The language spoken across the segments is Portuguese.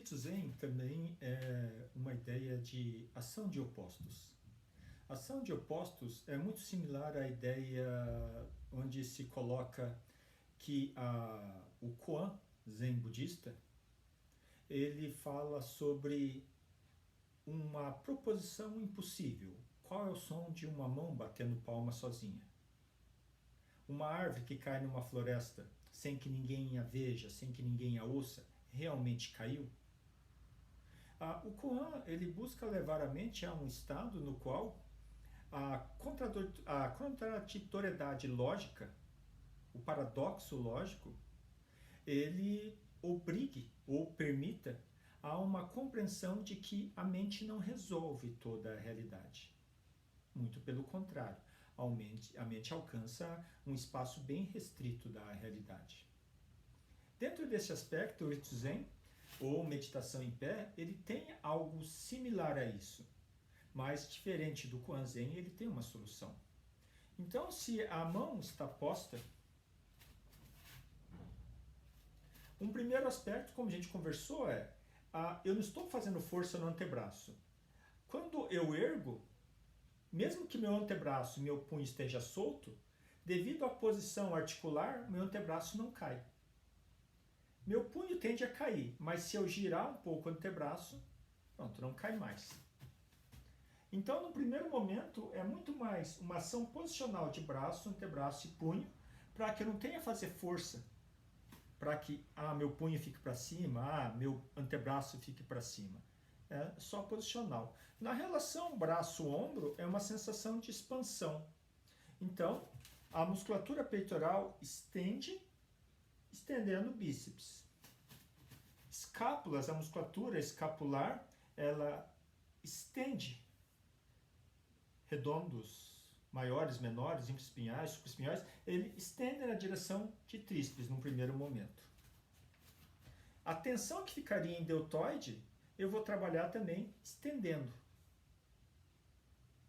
Ritsuzen também é uma ideia de ação de opostos. Ação de opostos é muito similar à ideia onde se coloca que o Koan Zen budista ele fala sobre uma proposição impossível. Qual é o som de uma mão batendo palma sozinha? Uma árvore que cai numa floresta sem que ninguém a veja, sem que ninguém a ouça, realmente caiu? O Koan ele busca levar a mente a um estado no qual a contraditoriedade lógica, o paradoxo lógico, ele obrigue ou permita a uma compreensão de que a mente não resolve toda a realidade. Muito pelo contrário, a mente alcança um espaço bem restrito da realidade. Dentro desse aspecto, o Ritsuzen, ou meditação em pé, ele tem algo similar a isso, mas diferente do Koan Zen, ele tem uma solução. Então, se a mão está posta, um primeiro aspecto, como a gente conversou, eu não estou fazendo força no antebraço. Quando eu ergo, mesmo que meu antebraço e meu punho esteja solto, devido à posição articular, meu antebraço não cai. Meu punho tende a cair, mas se eu girar um pouco o antebraço, pronto, não cai mais. Então, no primeiro momento, é muito mais uma ação posicional de braço, antebraço e punho, para que eu não tenha que fazer força, para que meu punho fique para cima, meu antebraço fique para cima. É só posicional. Na relação braço-ombro, é uma sensação de expansão. Então, a musculatura peitoral estendendo o bíceps. Escápulas, a musculatura escapular, ela estende redondos, maiores, menores, infraespinhais, supraespinhais, ele estende na direção de tríceps num primeiro momento. A tensão que ficaria em deltoide, eu vou trabalhar também estendendo.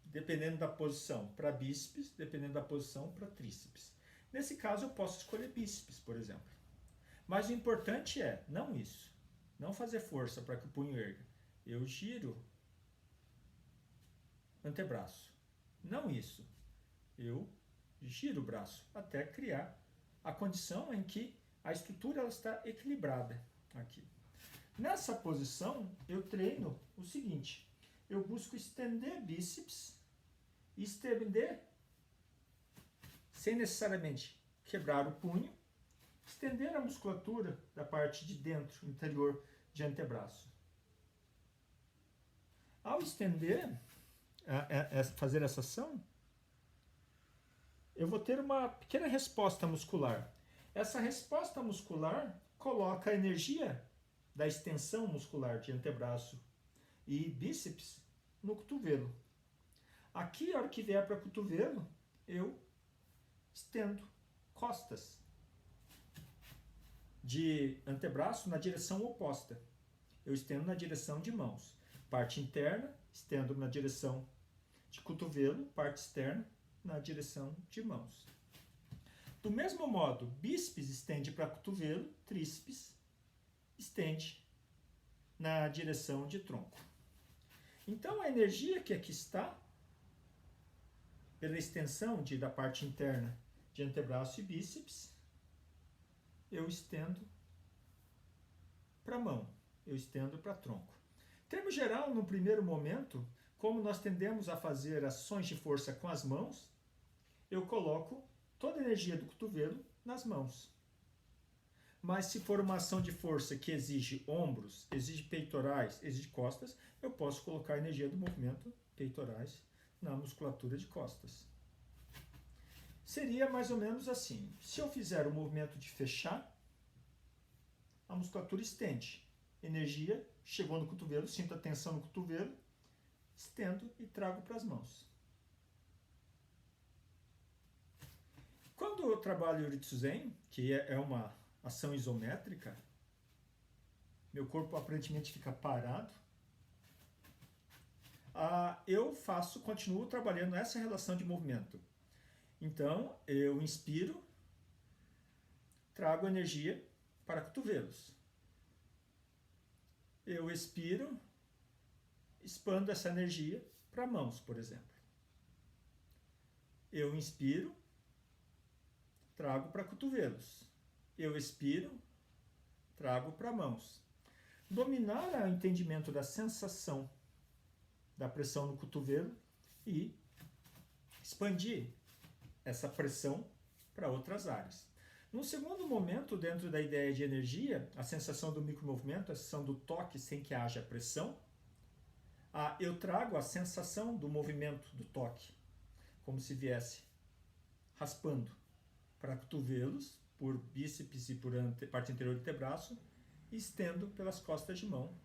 Dependendo da posição para bíceps, dependendo da posição para tríceps. Nesse caso, eu posso escolher bíceps, por exemplo. Mas o importante é, não isso. Não fazer força para que o punho erga. Eu giro antebraço. Não isso. Eu giro o braço até criar a condição em que a estrutura ela está equilibrada aqui. Nessa posição, eu treino o seguinte. Eu busco estender bíceps, estender sem necessariamente quebrar o punho, estender a musculatura da parte de dentro, interior de antebraço. Ao estender, fazer essa ação, eu vou ter uma pequena resposta muscular. Essa resposta muscular coloca a energia da extensão muscular de antebraço e bíceps no cotovelo. Aqui, a hora que vier para o cotovelo, eu estendo costas de antebraço na direção oposta. Eu estendo na direção de mãos. Parte interna, estendo na direção de cotovelo, parte externa na direção de mãos. Do mesmo modo, bíceps estende para cotovelo, tríceps estende na direção de tronco. Então, a energia que aqui está, pela extensão da parte interna de antebraço e bíceps, eu estendo para a mão, eu estendo para tronco. Em termo geral, no primeiro momento, como nós tendemos a fazer ações de força com as mãos, eu coloco toda a energia do cotovelo nas mãos. Mas se for uma ação de força que exige ombros, exige peitorais, exige costas, eu posso colocar a energia do movimento peitorais na musculatura de costas. Seria mais ou menos assim. Se eu fizer o movimento de fechar, a musculatura estende. Energia chegou no cotovelo, sinto a tensão no cotovelo, estendo e trago para as mãos. Quando eu trabalho o Ritsuzen, que é uma ação isométrica, meu corpo aparentemente fica parado, eu continuo trabalhando essa relação de movimento. Então, eu inspiro, trago energia para cotovelos. eu expiro, expando essa energia para mãos, por exemplo. Eu inspiro, trago para cotovelos. Eu expiro, trago para mãos. Dominar o entendimento da sensação da pressão no cotovelo e expandir essa pressão para outras áreas. Num segundo momento, dentro da ideia de energia, a sensação do micromovimento, a sensação do toque sem que haja pressão, eu trago a sensação do movimento do toque, como se viesse raspando para cotovelos, por bíceps e por parte interior do antebraço, e estendo pelas costas de mão,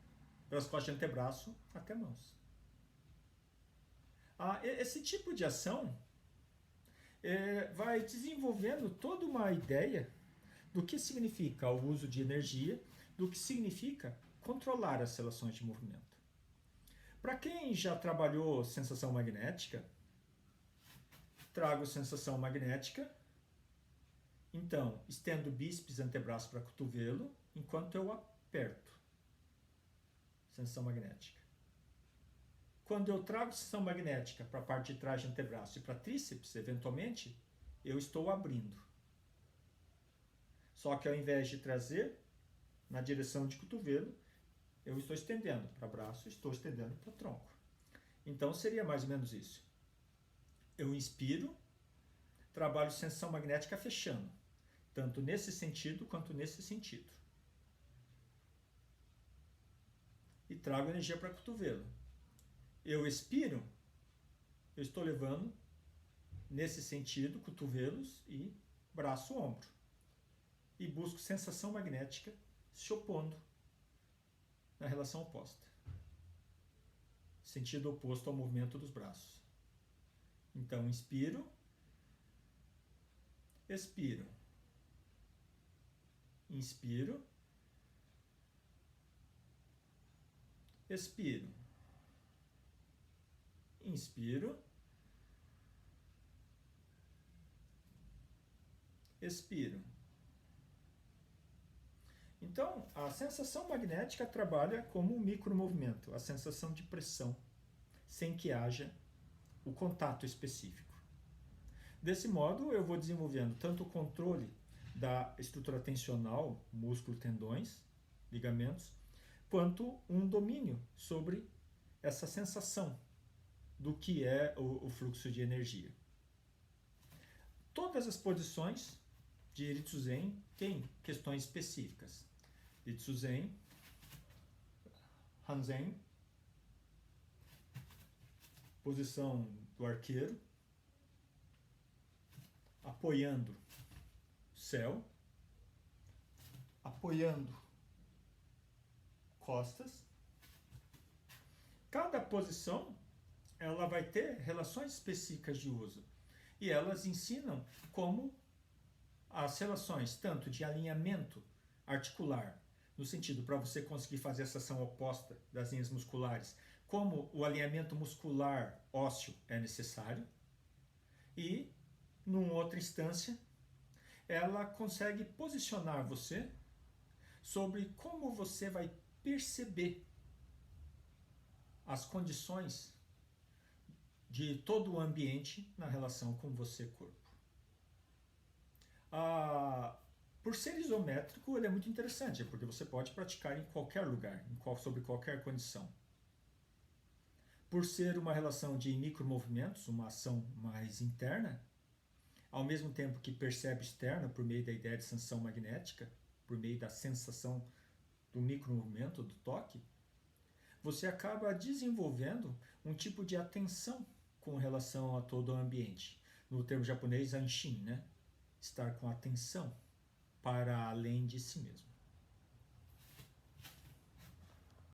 pelas costas de antebraço até mãos. Esse tipo de ação vai desenvolvendo toda uma ideia do que significa o uso de energia, do que significa controlar as relações de movimento. Para quem já trabalhou sensação magnética, trago sensação magnética, então estendo bíceps, antebraço para cotovelo, enquanto eu aperto. Sensação magnética. Quando eu trago sensação magnética para a parte de trás de antebraço e para tríceps, eventualmente, eu estou abrindo. Só que ao invés de trazer na direção de cotovelo, eu estou estendendo para braço, estou estendendo para tronco. Então seria mais ou menos isso. Eu inspiro, trabalho sensação magnética fechando, tanto nesse sentido quanto nesse sentido. E trago energia para cotovelo. Eu expiro, eu estou levando nesse sentido cotovelos e braço, ombro. E busco sensação magnética se opondo na relação oposta. Sentido oposto ao movimento dos braços. Então, inspiro, expiro, inspiro, expiro, inspiro, expiro. Então, a sensação magnética trabalha como um micromovimento, a sensação de pressão, sem que haja o contato específico. Desse modo, eu vou desenvolvendo tanto o controle da estrutura tensional, músculo, tendões, ligamentos, quanto um domínio sobre essa sensação do que é o fluxo de energia. Todas as posições de Ritsuzen têm questões específicas. Ritsuzen, Hanzen, posição do arqueiro, apoiando o céu, apoiando costas. Cada posição ela vai ter relações específicas de uso e elas ensinam como as relações tanto de alinhamento articular, no sentido para você conseguir fazer essa ação oposta das linhas musculares, como o alinhamento muscular ósseo é necessário, e, numa outra instância, ela consegue posicionar você sobre como você vai perceber as condições de todo o ambiente na relação com você, corpo. Por ser isométrico, ele é muito interessante, porque você pode praticar em qualquer lugar, sobre qualquer condição. Por ser uma relação de micromovimentos, uma ação mais interna, ao mesmo tempo que percebe externa por meio da ideia de sensação magnética, por meio da sensação do micromovimento, do toque, você acaba desenvolvendo um tipo de atenção com relação a todo o ambiente. No termo japonês, anshin, né? Estar com atenção para além de si mesmo.